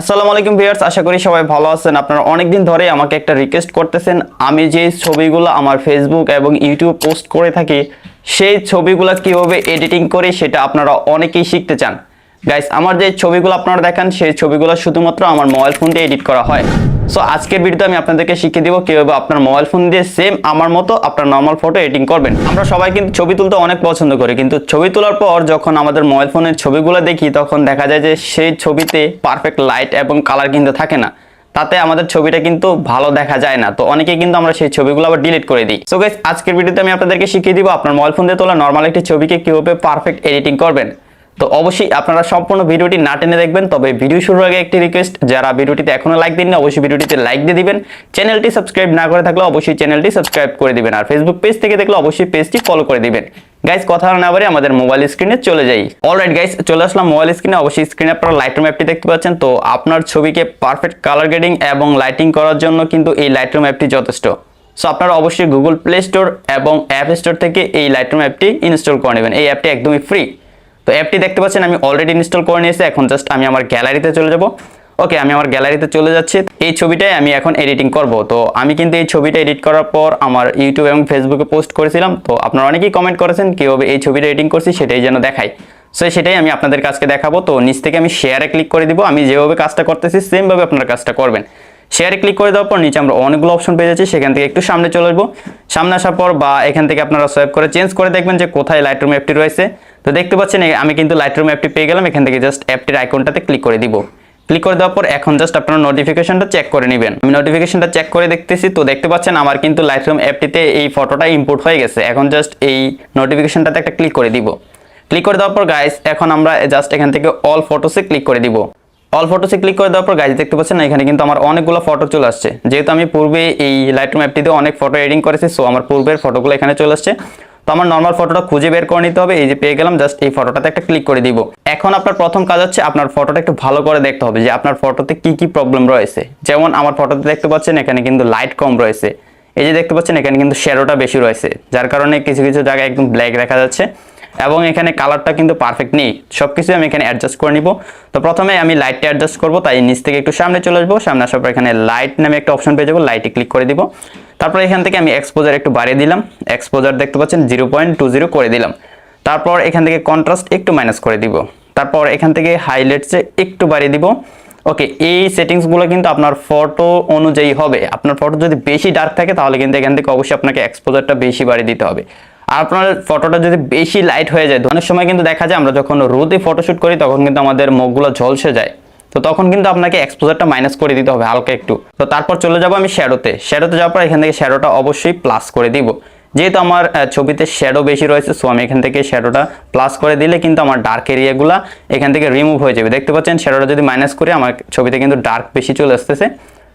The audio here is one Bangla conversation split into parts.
আসসালামু আলাইকুম ভিউয়ার্স, আশা করি সবাই ভালো আছেন। আপনারা অনেকদিন ধরে আমাকে একটা রিকোয়েস্ট করতেছেন, আমি যে ছবিগুলো আমার ফেসবুক এবং ইউটিউব পোস্ট করে থাকি সেই ছবিগুলো কিভাবে এডিটিং করি সেটা আপনারা অনেকেই শিখতে চান। গাইস, আমার যে ছবিগুলো আপনারা দেখেন সেই ছবিগুলো শুধুমাত্র আমার মোবাইল ফোন দিয়ে এডিট করা হয়। সো আজকের ভিডিওতে আমি আপনাদেরকে শিখিয়ে দিব কিভাবে আপনার মোবাইল ফোন দিয়ে সেম আমার মতো আপনার নর্মাল ফটো এডিটিং করবেন। আমরা সবাই কিন্তু ছবি তুলতে অনেক পছন্দ করি, কিন্তু ছবি তোলার পর যখন আমাদের মোবাইল ফোনের ছবিগুলো দেখি তখন দেখা যায় যে সেই ছবিতে পারফেক্ট লাইট এবং কালার কিন্তু থাকে না, তাতে আমাদের ছবিটা কিন্তু ভালো দেখা যায় না। তো অনেকেই কিন্তু আমরা সেই ছবিগুলো আবার ডিলিট করে দিই। সো গাইস, আজকের ভিডিওতে আমি আপনাদেরকে শিখিয়ে দিব আপনার মোবাইল ফোন দিয়ে তোলা নর্মাল একটি ছবিকে কিভাবে পারফেক্ট এডিটিং করবেন। তো অবশ্যই আপনারা সম্পূর্ণ ভিডিওটি না টেনে দেখবেন। তবে ভিডিও শুরুর আগে একটি রিকোয়েস্ট, যারা ভিডিওটিতে এখনো লাইক দিন না অবশ্যই ভিডিওটিতে লাইক দিয়ে দিবেন। চ্যানেলটি সাবস্ক্রাইব না করে থাকলে অবশ্যই চ্যানেলটি সাবস্ক্রাইব করে দিবেন, আর ফেসবুক পেজ থেকে দেখলে অবশ্যই পেজটি ফলো করে দিবেন। গাইস, কথা না বলে আমাদের মোবাইল স্ক্রিনে চলে যাই। অলরাইট গাইস, চলে আসলাম মোবাইল স্ক্রিনে। অবশ্যই স্ক্রিনে আপনারা লাইটরুম অ্যাপটি দেখতে পাচ্ছেন। তো আপনার ছবিকে পারফেক্ট কালার গ্রেডিং এবং লাইটিং করার জন্য কিন্তু এই লাইটরুম অ্যাপটি যথেষ্ট। সো আপনারা অবশ্যই গুগল প্লে স্টোর এবং অ্যাপ স্টোর থেকে এই লাইটরুম অ্যাপটি ইনস্টল করে নেবেন। এই অ্যাপটি একদমই ফ্রি। তো অ্যাপটি দেখতে পাচ্ছেন আমি অলরেডি ইনস্টল করে নিয়েছি। এখন জাস্ট আমি আমার গ্যালারিতে চলে যাব। ওকে, আমি আমার গ্যালারিতে চলে যাচ্ছি। এই ছবিটাই আমি এখন এডিটিং করব। তো আমি কিন্তু এই ছবিটা এডিট করার পর আমার ইউটিউব এবং ফেসবুকে পোস্ট করেছিলাম। তো আপনারা অনেকেই কমেন্ট করেছেন কিভাবে এই ছবিটা এডিটিং করছি সেটাই যেন দেখাই। সো সেটাই আমি আপনাদের কাছে দেখাবো। তো নিচ থেকে আমি শেয়ারে ক্লিক করে দিব। আমি যেভাবে কাজটা করতেছি সেমভাবে আপনারা কাজটা করবেন। শেয়ারে ক্লিক করে দেওয়ার পর নিচে আমরা অনেকগুলো অপশন পেয়ে যাচ্ছি। সেখান থেকে একটু সামনে চলে আসবো। সামনে আসার পর বা এখান থেকে আপনারা সোয়াইপ করে চেঞ্জ করে দেখবেন যে কোথায় লাইটরুম অ্যাপটি রয়েছে। তো দেখতে পাচ্ছেন আমি কিন্তু লাইটরুম অ্যাপটি পেয়ে গেলাম। এখান থেকে জাস্ট অ্যাপটির আইকনটাতে ক্লিক করে দিব। ক্লিক করে দেওয়ার পর এখন জাস্ট আপনারা নোটিফিকেশনটা চেক করে নেবেন। আমি নোটিফিকেশনটা চেক করে দেখতেছি। তো দেখতে পাচ্ছেন আমার কিন্তু লাইটরুম অ্যাপটিতে এই ফটোটা ইম্পোর্ট হয়ে গেছে। এখন জাস্ট এই নোটিফিকেশনটাতে একটা ক্লিক করে দিব। ক্লিক করে দেওয়ার পর গাইস, এখন আমরা জাস্ট এখান থেকে অল ফটোসে ক্লিক করে দিব। অল ফটোসে ক্লিক করে দেওয়ার পর গাইজ দেখতে পাচ্ছেন এখানে কিন্তু আমার অনেকগুলো ফটো চলে আসছে। যেহেতু আমি পূর্বে এই লাইটরুম অ্যাপটিতে অনেক ফটো এডিটিং করেছি, সো আমার পূর্বের ফটোগুলো এখানে চলে আসছে। তো আমার নর্মাল ফটোটা খুঁজে বের করে নিতে হবে। এই যে পেয়ে গেলাম, জাস্ট এই ফটোটাতে একটা ক্লিক করে দিব। এখন আপনার প্রথম কাজ হচ্ছে আপনার ফটোটা একটু ভালো করে দেখতে হবে যে আপনার ফটোতে কি কি প্রবলেম রয়েছে। যেমন আমার ফটোতে দেখতে পাচ্ছেন এখানে কিন্তু লাইট কম রয়েছে। এই যে দেখতে পাচ্ছেন এখানে কিন্তু শ্যাডোটা বেশি রয়েছে, যার কারণে কিছু কিছু জায়গায় একদম ব্ল্যাক দেখা যাচ্ছে এবং এখানে কালারটা কিন্তু পারফেক্ট নেই। সবকিছু আমি এখানে অ্যাডজাস্ট করে নিব। তো প্রথমে আমি লাইটটা অ্যাডজাস্ট করব, তাই নিচ থেকে একটু সামনে চলে আসবো। সামনে আসার পর এখানে লাইট নামে একটা অপশন পেয়ে যাবো, লাইটে ক্লিক করে দিব। তারপর এখান থেকে আমি এক্সপোজার একটু বাড়িয়ে দিলাম। এক্সপোজার দেখতে পাচ্ছেন 0.20 করে দিলাম। তারপর এখান থেকে কন্ট্রাস্ট একটু মাইনাস করে দিব। তারপর এখান থেকে হাইলাইটসে একটু বাড়িয়ে দিব। ওকে, এই সেটিংসগুলো কিন্তু আপনার ফটো অনুযায়ী হবে। আপনার ফটো যদি বেশি ডার্ক থাকে তাহলে কিন্তু এখান থেকে অবশ্যই আপনাকে এক্সপোজারটা বেশি বাড়িয়ে দিতে হবে। আর আপনার ফটোটা যদি বেশি লাইট হয়ে যায়, অনেক সময় কিন্তু দেখা যায় আমরা যখন রোদে ফটোশুট করি তখন কিন্তু আমাদের মুখগুলো ঝলসে যায়। তো তখন কিন্তু আপনাকে এক্সপোজারটা মাইনাস করে দিতে হবে হালকা একটু। তো তারপর চলে যাব আমি শ্যাডোতে। শ্যাডোতে যাওয়ার পর এখান থেকে শ্যাডোটা অবশ্যই প্লাস করে দিব। যেহেতু আমার ছবিতে শ্যাডো বেশি রয়েছে, সো আমি এখান থেকে শ্যাডোটা প্লাস করে দিলে কিন্তু আমার ডার্ক এরিয়াগুলো এখান থেকে রিমুভ হয়ে যাবে। দেখতে পাচ্ছেন শ্যাডোটা যদি মাইনাস করি আমার ছবিতে কিন্তু ডার্ক বেশি চলে আসতেছে।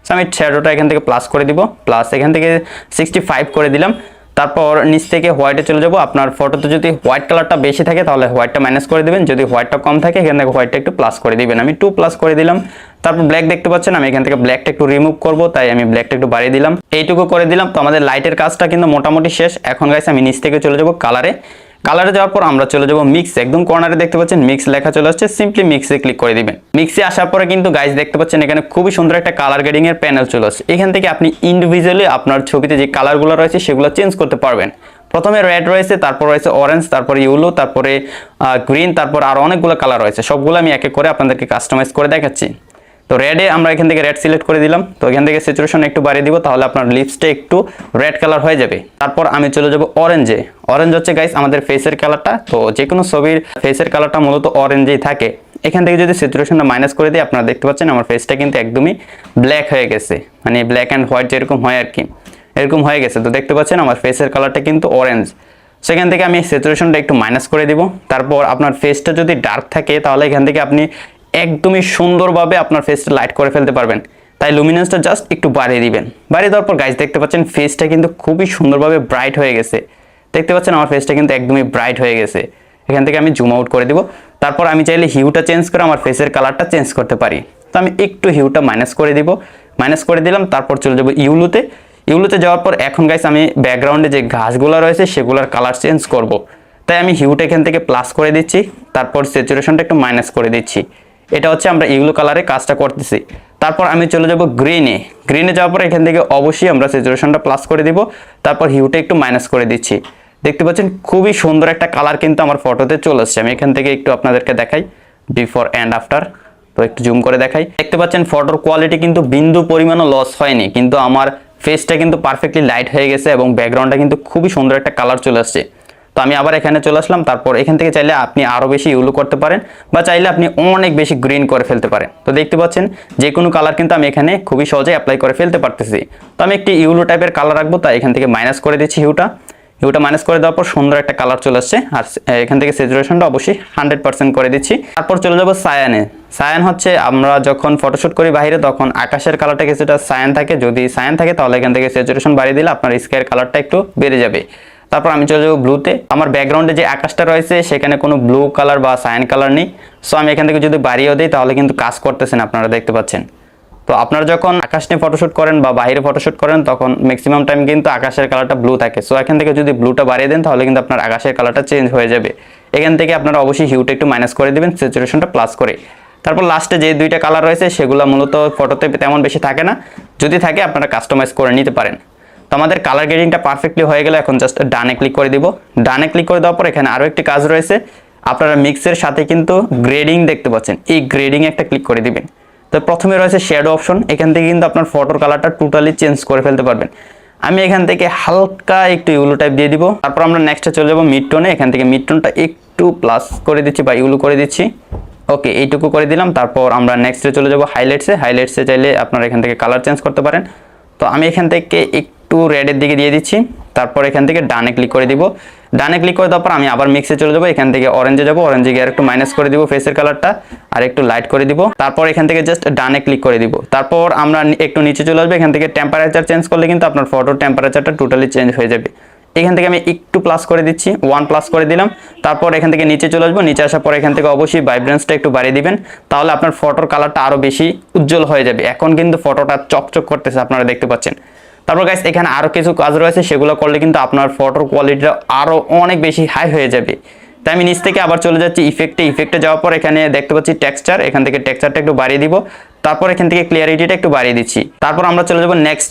সো আমি শ্যাডোটা এখান থেকে প্লাস করে দিব। প্লাস এখান থেকে 65 করে দিলাম। তারপর নিচ থেকে হোয়াইটে চলে যাব। আপনার ফটোতে যদি হোয়াইট কালারটা বেশি থাকে তাহলে হোয়াইটটা মাইনাস করে দিবেন, যদি হোয়াইটটা কম থাকে এখান থেকে হোয়াইটটা একটু প্লাস করে দিবেন। আমি 2 প্লাস করে দিলাম। তারপর ব্ল্যাক দেখতে পাচ্ছেন আমি এখান থেকে ব্ল্যাকটা একটু রিমুভ করব, তাই আমি ব্ল্যাকটা একটু বাড়িয়ে দিলাম। এইটুকু করে দিলাম। তো আমাদের লাইটের কাজটা কিন্তু মোটামুটি শেষ। এখন গাইস আমি নিচ থেকে চলে যাব কালারে। কালারে যাওয়ার পর আমরা চলে যাব মিক্স। একদম কর্নারে দেখতে পাচ্ছেন মিক্স লেখা চলে আসছে, সিম্পলি মিক্সে ক্লিক করে দিবেন। মিক্সে আসার পরে কিন্তু গাইস দেখতে পাচ্ছেন এখানে খুবই সুন্দর একটা কালার গ্রেডিং এর প্যানেল চলে আসছে। এখান থেকে আপনি ইন্ডিভিজুয়ালি আপনার ছবিতে যে কালারগুলো রয়েছে সেগুলো চেঞ্জ করতে পারবেন। প্রথমে রেড রয়েছে, তারপর রয়েছে অরেঞ্জ, তারপরে ইয়েলো, তারপরে গ্রিন, তারপর আর অনেকগুলো কালার রয়েছে। সবগুলো আমি এক এক করে আপনাদেরকে কাস্টমাইজ করে দেখাচ্ছি। তো রেডে আমরা এখান থেকে রেড সিলেক্ট করে দিলাম। তো এখান থেকে স্যাচুরেশন একটু বাড়িয়ে দিব, তাহলে আপনার লিপসটা একটু রেড কালার হয়ে যাবে। তারপর আমি চলে যাব অরেঞ্জে। অরেঞ্জ হচ্ছে গাইস আমাদের ফেসের কালারটা। তো যে কোনো ছবির ফেসের কালারটা মূলত অরেঞ্জেই থাকে। এখান থেকে যদি স্যাচুরেশনটা মাইনাস করে দিই আপনারা দেখতে পাচ্ছেন আমার ফেসটা কিন্তু একদমই ব্ল্যাক হয়ে গেছে, মানে ব্ল্যাক অ্যান্ড হোয়াইট যেরকম হয় আর কি, এরকম হয়ে গেছে। তো দেখতে পাচ্ছেন আমার ফেসের কালারটা কিন্তু অরেঞ্জ। সেখান থেকে আমি স্যাচুরেশনটা একটু মাইনাস করে দিব। তারপর আপনার ফেসটা যদি ডার্ক থাকে তাহলে এখান থেকে আপনি একদমই সুন্দরভাবে আপনার ফেসটা লাইট করে ফেলতে পারবেন। তাই লুমিনেন্সটা জাস্ট একটু বাড়িয়ে দিবেন। বাড়িয়ে দেওয়ার পর গাইস দেখতে পাচ্ছেন ফেসটা কিন্তু খুবই সুন্দরভাবে ব্রাইট হয়ে গেছে। দেখতে পাচ্ছেন আমার ফেসটা কিন্তু একদমই ব্রাইট হয়ে গেছে। এখান থেকে আমি জুম আউট করে দিব। তারপর আমি চাইলে হিউটা চেঞ্জ করে আমার ফেসের কালারটা চেঞ্জ করতে পারি। তো আমি একটু হিউটা মাইনাস করে দিব। মাইনাস করে দিলাম। তারপর চলে যাব ইউলুতে। ইউলুতে যাওয়ার পর এখন গাইস আমি ব্যাকগ্রাউন্ডে যে ঘাসগুলো রয়েছে সেগুলোর কালার চেঞ্জ করব। তাই আমি হিউটা এখান থেকে প্লাস করে দিচ্ছি। তারপর স্যাচুরেশনটা একটু মাইনাস করে দিচ্ছি। এটা হচ্ছে আমরা ইয়েলো কালারে কাজটা করতেছি। তারপর আমি চলে যাব গ্রিনে যাওয়ার পর এখান থেকে অবশ্যই আমরা স্যাচুরেশনটা প্লাস করে দিব, তারপর হিউটা একটু মাইনাস করে দিচ্ছি। দেখতে পাচ্ছেন খুবই সুন্দর একটা কালার কিন্তু আমার ফটোতে চলে আসছে। আমি এখান থেকে একটু আপনাদেরকে দেখাই বিফোর অ্যান্ড আফটার, তো একটু জুম করে দেখাই। দেখতে পাচ্ছেন ফটোর কোয়ালিটি কিন্তু বিন্দু পরিমাণও লস হয়নি, কিন্তু আমার ফেসটা কিন্তু পারফেক্টলি লাইট হয়ে গেছে এবং ব্যাকগ্রাউন্ডটা কিন্তু খুবই সুন্দর একটা কালার চলে আসছে। তো আমি আবার এখানে চলে আসলাম। তারপর এখান থেকে চাইলে আপনি আরও বেশি ইয়েলো করতে পারেন বা চাইলে আপনি অনেক বেশি গ্রিন করে ফেলতে পারেন। তো দেখতে পাচ্ছেন যে কোনো কালার কিন্তু আমি এখানে খুবই সহজে অ্যাপ্লাই করে ফেলতে পারতেছি। তো আমি একটি ইয়েলো টাইপের কালার রাখবো, তাই এখান থেকে মাইনাস করে দিচ্ছি হিউটা মাইনাস করে দেওয়ার পর সুন্দর একটা কালার চলে আসছে। আর এখান থেকে স্যাচুরেশনটা অবশ্যই 100% করে দিচ্ছি। তারপর চলে যাবো সায়ান হচ্ছে আমরা যখন ফটোশুট করি বাইরে তখন আকাশের কালারটা কিছুটা সায়ান থাকে, যদি সায়ান থাকে তাহলে এখান থেকে স্যাচুরেশন বাড়িয়ে দিলে আপনার স্কাইয়ের কালারটা একটু বেড়ে যাবে। তারপর আমি চলে যাবো ব্লুতে। আমার ব্যাকগ্রাউন্ডে যে আকাশটা রয়েছে সেখানে কোনো ব্লু কালার বা সায়ান কালার নেই, সো আমি এখান থেকে যদি বাড়িয়েও দিই তাহলে কিন্তু কাজ করতেছেন, আপনারা দেখতে পাচ্ছেন। তো আপনারা যখন আকাশ নিয়ে ফটোশুট করেন বা বাইরে ফটোশুট করেন তখন ম্যাক্সিমাম টাইম কিন্তু আকাশের কালারটা ব্লু থাকে, সো এখান থেকে যদি ব্লুটা বাড়িয়ে দেন তাহলে কিন্তু আপনার আকাশের কালারটা চেঞ্জ হয়ে যাবে। এখান থেকে আপনারা অবশ্যই হিউটা একটু মাইনাস করে দিবেন স্যাচুরেশনটা প্লাস করে। তারপর লাস্টে যে দুইটা কালার রয়েছে সেগুলো মূলত ফটোতে তেমন বেশি থাকে না, যদি থাকে আপনারা কাস্টমাইজ করে নিতে পারেন। তো আমাদের কালার গ্রেডিংটা পারফেক্টলি হয়ে গেলে এখন জাস্ট ডানে ক্লিক করে দিব। ডানে ক্লিক করে দেওয়ার পর এখানে আরও একটি কাজ রয়েছে, আপনারা মিক্সের সাথে কিন্তু গ্রেডিং দেখতে পাচ্ছেন, এই গ্রেডিং একটা ক্লিক করে দিবেন। তো প্রথমে রয়েছে শ্যাডো অপশন, এখান থেকে কিন্তু আপনার ফটোর কালারটা টোটালি চেঞ্জ করে ফেলতে পারবেন। আমি এখান থেকে হালকা একটু ইউলো টাইপ দিয়ে দিব। তারপর আমরা নেক্সটে চলে যাবো মিড টোনে, এখান থেকে মিড টোনটা একটু প্লাস করে দিচ্ছি বা ইউলো করে দিচ্ছি। ওকে, এইটুকু করে দিলাম। তারপর আমরা নেক্সটে চলে যাবো হাইলাইটসে চাইলে আপনারা এখান থেকে কালার চেঞ্জ করতে পারেন। তো আমি এখান থেকে একটু রেডের দিকে দিয়ে দিচ্ছি। তারপর এখান থেকে ডানে ক্লিক করে দিব। ডানে ক্লিক করে দেওয়ার পর আমি আবার মিক্সে চলে যাবো, এখান থেকে অরেঞ্জে যাবো, অরেঞ্জে গিয়ে আর একটু মাইনাস করে দিব ফেসের কালারটা আর একটু লাইট করে দিব। তারপর এখান থেকে জাস্ট ডানে ক্লিক করে দিব। তারপর আমরা একটু নিচে চলে আসবো, এখান থেকে টেম্পারেচার চেঞ্জ করলে কিন্তু আপনার ফটোর টেম্পারেচারটা টোটালি চেঞ্জ হয়ে যাবে। এখান থেকে আমি একটু প্লাস করে দিচ্ছি, 1 প্লাস করে দিলাম। তারপর এখান থেকে নিচে চলে আসবো, নিচে আসার পর এখান থেকে অবশ্যই ভাইব্রেন্সটা একটু বাড়িয়ে দিবেন, তাহলে আপনার ফটোর কালারটা আরও বেশি উজ্জ্বল হয়ে যাবে। এখন কিন্তু ফটোটা চকচক করতেছে, আপনারা দেখতে পাচ্ছেন। তারপর গাইস এখানে আরও কিছু কাজ রয়েছে, সেগুলো করলে কিন্তু আপনার ফটোর কোয়ালিটিটা আরও অনেক বেশি হাই হয়ে যাবে। তাই আমি নিচ থেকে আবার চলে যাচ্ছি ইফেক্টে যাওয়ার পর এখানে দেখতে পাচ্ছি টেক্সচার, এখান থেকে টেক্সচারটা একটু বাড়িয়ে দিব। তারপর এখান থেকে ক্লিয়ারিটিটা একটু বাড়িয়ে দিচ্ছি। তারপর আমরা চলে যাবো নেক্সট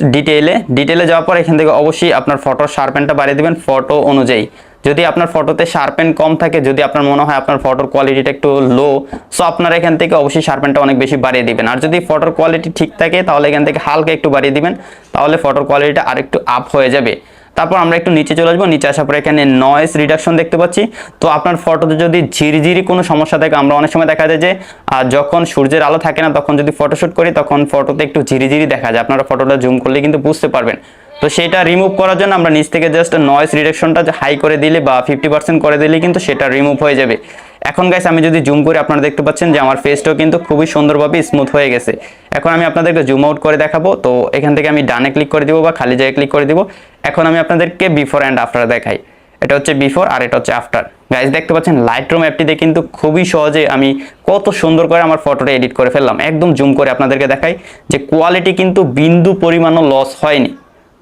ডিটেইলে যাওয়ার পর এখান থেকে অবশ্যই আপনার ফটোর শার্পেনটা বাড়িয়ে দিবেন ফটো অনুযায়ী। যদি আপনার ফটোতে শার্পেন কম থাকে, যদি আপনার মনে হয় আপনার ফটোর কোয়ালিটিটা একটু লো, সো আপনারা এখান থেকে অবশ্যই শার্পেনটা অনেক বেশি বাড়িয়ে দিবেন। আর যদি ফটোর কোয়ালিটি ঠিক থাকে তাহলে এখান থেকে হালকা একটু বাড়িয়ে দিবেন, তাহলে ফটোর কোয়ালিটিটা আর একটু আপ হয়ে যাবে। তারপর আমরা একটু নিচে চলে আসবো, নিচে আসার পর এখানে নয়েজ রিডাকশন দেখতে পাচ্ছি। তো আপনার ফটোতে যদি ঝিরিঝিরি কোনো সমস্যা থাকে, আমরা অনেক সময় দেখা যায় যে যখন সূর্যের আলো থাকে না তখন যদি ফটোশুট করি তখন ফটোতে একটু ঝিরিঝিরি দেখা যায়, আপনারা ফটোটা জুম করলে কিন্তু বুঝতে পারবেন। তো সেটা রিমুভ করার জন্য আমরা নিচ থেকে জাস্ট নয়েজ রিডাকশনটা হাই করে দিলে বা 50% করে দিলে কিন্তু সেটা রিমুভ হয়ে যাবে। এখন গাইস আমি যদি জুম করি আপনারা দেখতে পাচ্ছেন যে আমার ফেসটাও কিন্তু খুবই সুন্দরভাবে স্মুথ হয়ে গেছে। এখন আমি আপনাদেরকে জুম আউট করে দেখাবো। তো এখান থেকে আমি ডানে ক্লিক করে দিব বা খালি জায়গায় ক্লিক করে দিব। এখন আমি আপনাদেরকে বিফোর অ্যান্ড আফটার দেখাই। এটা হচ্ছে বিফোর আর এটা হচ্ছে আফটার। গাইস দেখতে পাচ্ছেন লাইটরুম অ্যাপটিতে কিন্তু খুবই সহজে আমি কত সুন্দর করে আমার ফটোটা এডিট করে ফেললাম। একদম জুম করে আপনাদেরকে দেখাই যে কোয়ালিটি কিন্তু বিন্দু পরিমাণও লস হয়নি।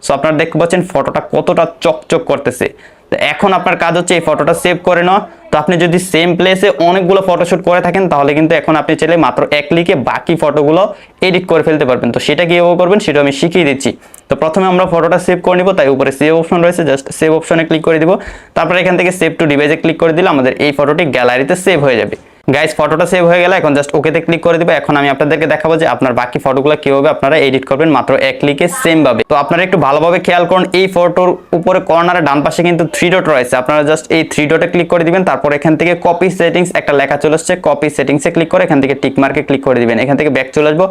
সো আপনারা দেখতে পাচ্ছেন ফটোটা কতটা চকচক করতেছে। তো এখন আপনার কাজ হচ্ছে এই ফটোটা সেভ করে নেওয়া। তো আপনি যদি সেম প্লেসে অনেকগুলো ফটোশুট করে থাকেন তাহলে কিন্তু এখন আপনি চাইলে মাত্র এক ক্লিকে বাকি ফটোগুলো এডিট করে ফেলতে পারবেন। তো সেটা কীভাবে করবেন সেটা আমি শিখিয়ে দিচ্ছি। তো প্রথমে আমরা ফটোটা সেভ করে নিব, তাই উপরে সেভ অপশন রয়েছে, জাস্ট সেভ অপশনে ক্লিক করে দিব। তারপর এখান থেকে সেভ টু ডিভাইসে ক্লিক করে দিলে আমাদের এই ফটোটি গ্যালারিতে সেভ হয়ে যাবে। গাইস ফটোটা সেভ হয়ে গেলে এখন জাস্ট ওকেতে ক্লিক করে দিব। এখন আমি আপনাদেরকে দেখাবো যে আপনার বাকি ফটোগুলো কিভাবে আপনারা এডিট করবেন মাত্র এক ক্লিকে সেম ভাবে। তো আপনারা একটু ভালোভাবে খেয়াল করুন, এই ফটোর উপরে কর্নারে ডান পাশে কিন্তু 3 ডট রয়েছে, আপনারা জাস্ট এই 3 ডটে ক্লিক করে দিবেন। তারপর এখান থেকে কপি সেটিংস একটা লেখা চলে আসছে, কপি সেটিংসে ক্লিক করে এখান থেকে টিক মার্কে ক্লিক করে দিবেন। এখান থেকে ব্যাক চলে আসবো।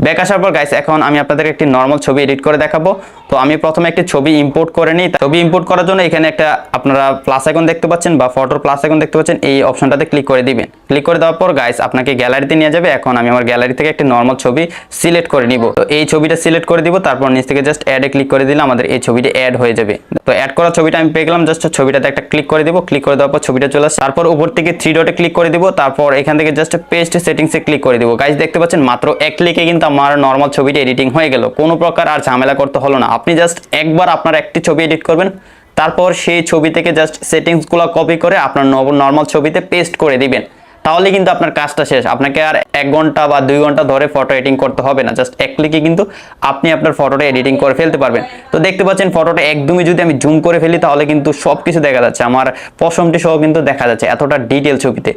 ব্যাক আসার পর গাইস এখন আমি আপনাদের একটি নরমাল ছবি এডিট করে দেখাবো। তো আমি প্রথমে একটি ছবি ইম্পোর্ট করে নিই। ছবি ইম্পোর্ট করার জন্য এখানে একটা আপনারা প্লাস আইকন দেখতে পাচ্ছেন বা ফটোর প্লাস আইকন দেখতে পাচ্ছেন, এই অপশনটাতে ক্লিক করে দিবেন। ক্লিক করে দেওয়ার পর গাইস আপনাকে গ্যালারিতে নিয়ে যাবে। এখন আমি আমার গ্যালারি থেকে একটি নরমাল ছবি সিলেক্ট করে নিব। তো এই ছবিটা সিলেক্ট করে দিব, তারপর নিচ থেকে জাস্ট অ্যাডে ক্লিক করে দিলে আমাদের এই ছবিটা অ্যাড হয়ে যাবে। তো অ্যাড করা ছবিটা আমি পেয়ে গেলাম, জাস্ট ছবিটাতে একটা ক্লিক করে দিব। ক্লিক করে দেওয়ার পর ছবিটা চলে আসে। তারপর উপর থেকে 3 ডটে ক্লিক করে দিব। তারপর এখান থেকে জাস্ট পেস্ট সেটিংসে ক্লিক করে দিব। গাইস দেখতে পাচ্ছেন মাত্র এক ক্লিকে কিন্তু আমার নরমাল ছবিটা এডিটিং হয়ে গেল, কোনো প্রকার আর ঝামেলা করতে হলো না। আপনি জাস্ট একবার আপনার একটি ছবি এডিট করবেন, তারপর সেই ছবি থেকে জাস্ট সেটিংসগুলো কপি করে আপনার নরমাল ছবিতে পেস্ট করে দিবেন। তাহলে কিন্তু আপনার কাজটা শেষ। আপনাকে আর 1 ঘন্টা বা 2 ঘন্টা ধরে ফটো এডিটিং করতে হবে না, জাস্ট এক ক্লিকে কিন্তু আপনি আপনার ফটোটা এডিটিং করে ফেলতে পারবেন। তো দেখতে পাচ্ছেন ফটোটা একদমই যদি আমি জুম করে ফেলি তাহলে কিন্তু সবকিছু দেখা যাচ্ছে, আমার পশমটি সহ কিন্তু দেখা যাচ্ছে এতটা ডিটেল ছবিতে।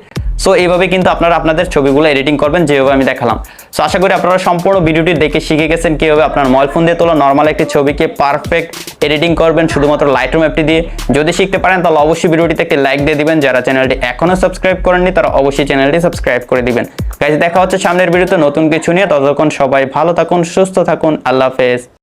সো এইভাবে কিন্তু আপনারা আপনাদের ছবিগুলো এডিটিং করবেন যেভাবে আমি দেখালাম। সো আশা করি আপনারা সম্পূর্ণ ভিডিওটি দেখে শিখে গেছেন কিভাবে আপনার মোবাইল ফোন দিয়ে তোলা নর্মাল একটি ছবিকে পারফেক্ট এডিটিং করবেন শুধুমাত্র লাইটরুম অ্যাপটি দিয়ে। যদি শিখতে পারেন তাহলে অবশ্যই ভিডিওটিতে একটি লাইক দিয়ে দিবেন, যারা চ্যানেলটি এখনো সাবস্ক্রাইব করেননি তারা অবশ্যই চ্যানেলটি সাবস্ক্রাইব করে দিবেন। গাইস দেখা হচ্ছে সামনের ভিডিওতে নতুন কিছু নিয়ে, ততক্ষণ সবাই ভালো থাকুন, সুস্থ থাকুন, আল্লাহ হাফেজ।